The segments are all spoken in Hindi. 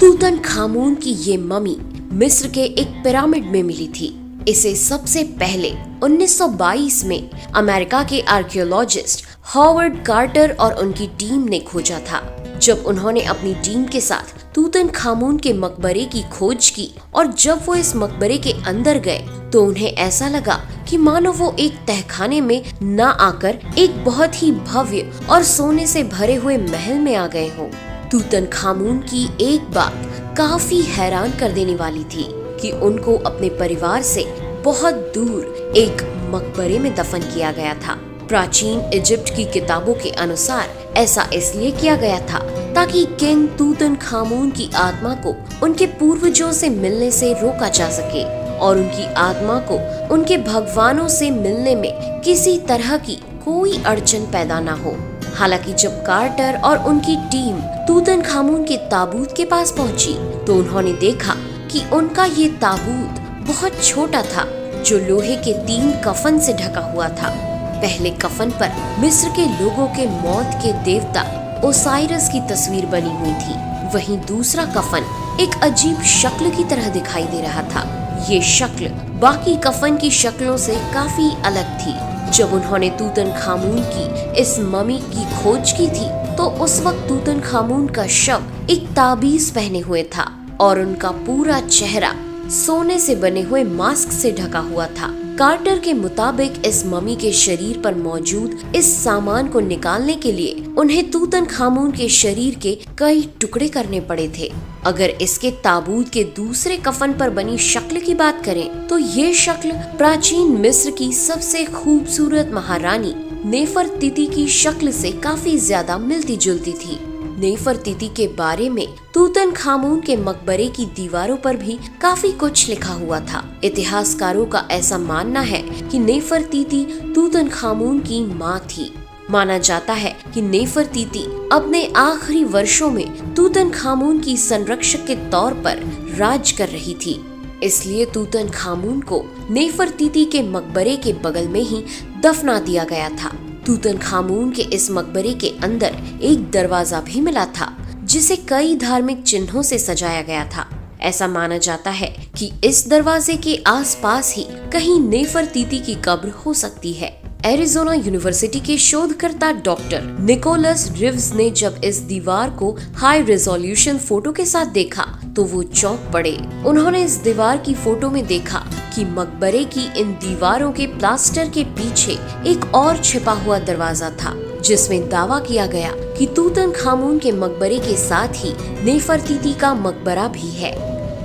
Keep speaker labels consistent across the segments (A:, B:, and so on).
A: तूतनखामुन की ये ममी मिस्र के एक पिरामिड में मिली थी। इसे सबसे पहले 1922 में अमेरिका के आर्कियोलॉजिस्ट हॉवर्ड कार्टर और उनकी टीम ने खोजा था। जब उन्होंने अपनी टीम के साथ तूतनखामुन के मकबरे की खोज की और जब वो इस मकबरे के अंदर गए तो उन्हें ऐसा लगा कि मानो वो एक तहखाने में न आकर एक बहुत ही भव्य और सोने से भरे हुए महल में आ गए हों। तूतनखामुन की एक बात काफी हैरान कर देने वाली थी कि उनको अपने परिवार से बहुत दूर एक मकबरे में दफन किया गया था। प्राचीन इजिप्ट की किताबों के अनुसार ऐसा इसलिए किया गया था ताकि किंग तूतनखामुन की आत्मा को उनके पूर्वजों से मिलने से रोका जा सके और उनकी आत्मा को उनके भगवानों से मिलने में किसी तरह की कोई अड़चन पैदा न हो। हालांकि जब कार्टर और उनकी टीम तूतनखामुन के ताबूत के पास पहुंची तो उन्होंने देखा कि उनका ये ताबूत बहुत छोटा था, जो लोहे के 3 कफन से ढका हुआ था। पहले कफन पर मिस्र के लोगों के मौत के देवता ओसाइरस की तस्वीर बनी हुई थी। वहीं दूसरा कफन एक अजीब शक्ल की तरह दिखाई दे रहा था। ये शक्ल बाकी कफन की शक्लों से काफी अलग थी। जब उन्होंने तूतनखामुन की इस ममी की खोज की थी तो उस वक्त तूतनखामुन का शव एक ताबीज पहने हुए था और उनका पूरा चेहरा सोने से बने हुए मास्क से ढका हुआ था। कार्टर के मुताबिक इस ममी के शरीर पर मौजूद इस सामान को निकालने के लिए उन्हें तूतनखामुन के शरीर के कई टुकड़े करने पड़े थे। अगर इसके ताबूत के दूसरे कफन पर बनी शक्ल की बात करें तो ये शक्ल प्राचीन मिस्र की सबसे खूबसूरत महारानी नेफरतिती की शक्ल से काफी ज्यादा मिलती जुलती थी। नेफरतिती के बारे में तूतनखामुन के मकबरे की दीवारों पर भी काफी कुछ लिखा हुआ था। इतिहासकारों का ऐसा मानना है कि नेफरतिती तूतनखामुन की मां थी। माना जाता है कि नेफरतिती अपने आखिरी वर्षों में तूतनखामुन की संरक्षक के तौर पर राज कर रही थी। इसलिए तूतनखामुन को नेफरतिती के मकबरे के बगल में ही दफना दिया गया था। तूतनखामुन के इस मकबरे के अंदर एक दरवाजा भी मिला था जिसे कई धार्मिक चिन्हों से सजाया गया था। ऐसा माना जाता है कि इस दरवाजे के आसपास ही कहीं नेफरतिती की कब्र हो सकती है। एरिज़ोना यूनिवर्सिटी के शोधकर्ता डॉक्टर निकोलस रिव्स ने जब इस दीवार को हाई रेजोल्यूशन फोटो के साथ देखा तो वो चौंक पड़े। उन्होंने इस दीवार की फोटो में देखा कि मकबरे की इन दीवारों के प्लास्टर के पीछे एक और छिपा हुआ दरवाजा था जिसमें दावा किया गया कि तूतनखामुन के मकबरे के साथ ही नेफरतिती का मकबरा भी है।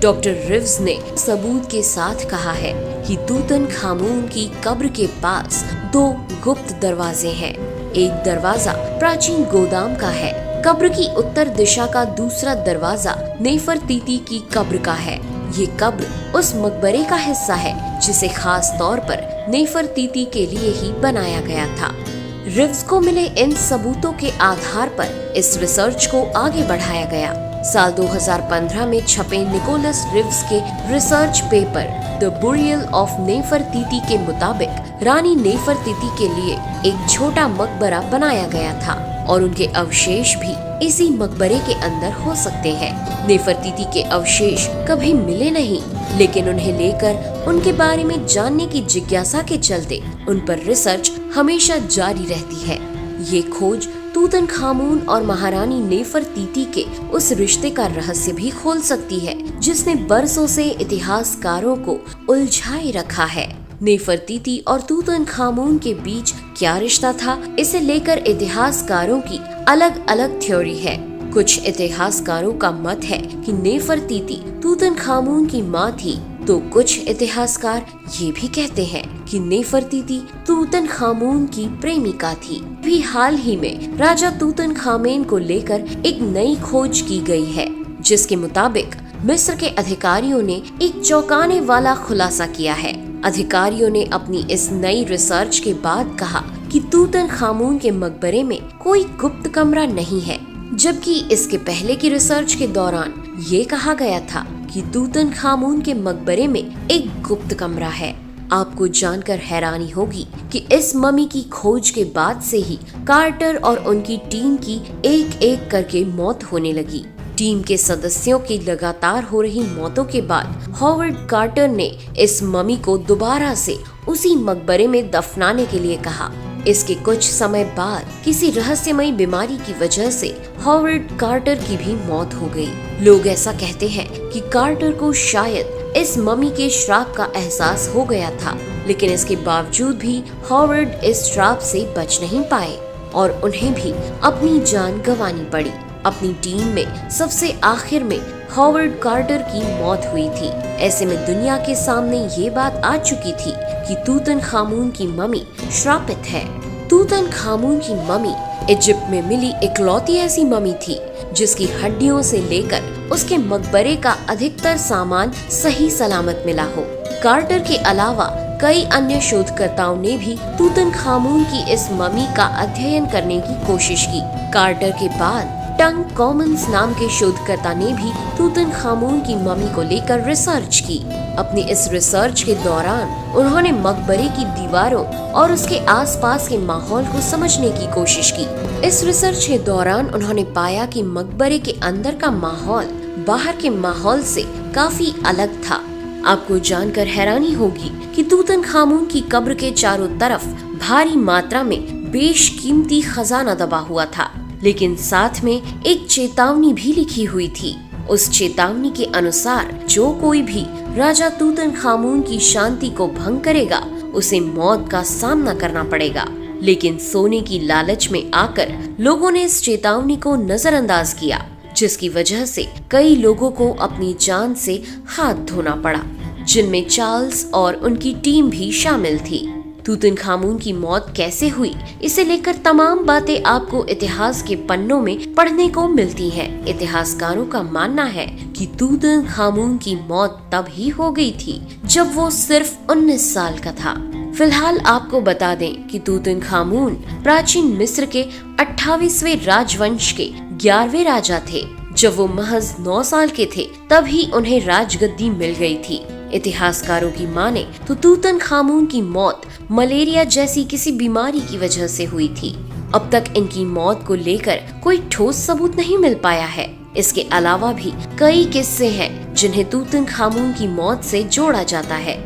A: डॉक्टर रिव्स ने सबूत के साथ कहा है कि तूतनखामुन की कब्र के पास 2 गुप्त दरवाजे हैं। एक दरवाजा प्राचीन गोदाम का है। कब्र की उत्तर दिशा का दूसरा दरवाजा नेफरतिती की कब्र का है। ये कब्र उस मकबरे का हिस्सा है जिसे खास तौर पर नेफरतिती के लिए ही बनाया गया था। रिव्स को मिले इन सबूतों के आधार पर इस रिसर्च को आगे बढ़ाया गया। साल 2015 में छपे निकोलस रिव्स के research paper the burial of Nefertiti के मुताबिक रानी नेफरतिती के लिए एक छोटा मकबरा बनाया गया था और उनके अवशेष भी इसी मकबरे के अंदर हो सकते हैं। नेफरतिती के अवशेष कभी मिले नहीं, लेकिन उन्हें लेकर उनके बारे में जानने की जिज्ञासा के चलते उन पर रिसर्च हमेशा जारी रहती है। ये खोज तूतनखामुन और महारानी नेफरतिती के उस रिश्ते का रहस्य भी खोल सकती है जिसने बरसों से इतिहासकारों को उलझाए रखा है। नेफरतिती और तूतनखामुन के बीच क्या रिश्ता था, इसे लेकर इतिहासकारों की अलग अलग थ्योरी है। कुछ इतिहासकारों का मत है कि नेफरतिती तूतनखामुन की मां थी, तो कुछ इतिहासकार ये भी कहते हैं कि नेफरतिती तूतनखामुन की प्रेमिका थी। भी हाल ही में राजा तूतनखामेन को लेकर एक नई खोज की गई है जिसके मुताबिक मिस्र के अधिकारियों ने एक चौंकाने वाला खुलासा किया है। अधिकारियों ने अपनी इस नई रिसर्च के बाद कहा कि तूतनखामुन के मकबरे में कोई गुप्त कमरा नहीं है, जबकि इसके पहले की रिसर्च के दौरान ये कहा गया था कि तूतनखामुन के मकबरे में एक गुप्त कमरा है। आपको जानकर हैरानी होगी कि इस ममी की खोज के बाद से ही कार्टर और उनकी टीम की एक एक करके मौत होने लगी। टीम के सदस्यों की लगातार हो रही मौतों के बाद हॉवर्ड कार्टर ने इस मम्मी को दोबारा से उसी मकबरे में दफनाने के लिए कहा। इसके कुछ समय बाद किसी रहस्यमयी बीमारी की वजह से हॉवर्ड कार्टर की भी मौत हो गई। लोग ऐसा कहते हैं कि कार्टर को शायद इस मम्मी के श्राप का एहसास हो गया था, लेकिन इसके बावजूद भी हॉवर्ड इस श्राप से बच नहीं पाए और उन्हें भी अपनी जान गंवानी पड़ी। अपनी टीम में सबसे आखिर में हॉवर्ड कार्टर की मौत हुई थी। ऐसे में दुनिया के सामने ये बात आ चुकी थी कि तूतनखामुन की मम्मी श्रापित है। तूतनखामुन की मम्मी इजिप्ट में मिली इकलौती ऐसी मम्मी थी जिसकी हड्डियों से लेकर उसके मकबरे का अधिकतर सामान सही सलामत मिला हो। कार्टर के अलावा कई अन्य शोधकर्ताओं ने भी तूतनखामुन की इस मम्मी का अध्ययन करने की कोशिश की। कार्टर के बाद टंग कॉमन्स नाम के शोधकर्ता ने भी तूतनखामुन की मम्मी को लेकर रिसर्च की। अपनी इस रिसर्च के दौरान उन्होंने मकबरे की दीवारों और उसके आसपास के माहौल को समझने की कोशिश की। इस रिसर्च के दौरान उन्होंने पाया कि मकबरे के अंदर का माहौल बाहर के माहौल से काफी अलग था। आपको जानकर हैरानी होगी कि तूतनखामुन की कब्र के चारों तरफ भारी मात्रा में बेशकीमती खजाना दबा हुआ था, लेकिन साथ में एक चेतावनी भी लिखी हुई थी। उस चेतावनी के अनुसार जो कोई भी राजा तूतनखामुन की शांति को भंग करेगा उसे मौत का सामना करना पड़ेगा। लेकिन सोने की लालच में आकर लोगों ने इस चेतावनी को नजरअंदाज किया, जिसकी वजह से कई लोगों को अपनी जान से हाथ धोना पड़ा, जिनमें चार्ल्स और उनकी टीम भी शामिल थी। तूतनखामुन की मौत कैसे हुई, इसे लेकर तमाम बातें आपको इतिहास के पन्नों में पढ़ने को मिलती हैं। इतिहासकारों का मानना है कि तूतनखामुन की मौत तब ही हो गई थी जब वो सिर्फ 19 साल का था। फिलहाल आपको बता दें कि तूतनखामुन प्राचीन मिस्र के 28वें राजवंश के 11वें राजा थे। जब वो महज 9 साल के थे तब ही उन्हें राजगद्दी मिल गई थी। इतिहासकारों की माने तो तूतनखामुन की मौत मलेरिया जैसी किसी बीमारी की वजह से हुई थी। अब तक इनकी मौत को लेकर कोई ठोस सबूत नहीं मिल पाया है। इसके अलावा भी कई किस्से हैं जिन्हें तूतनखामुन की मौत से जोड़ा जाता है।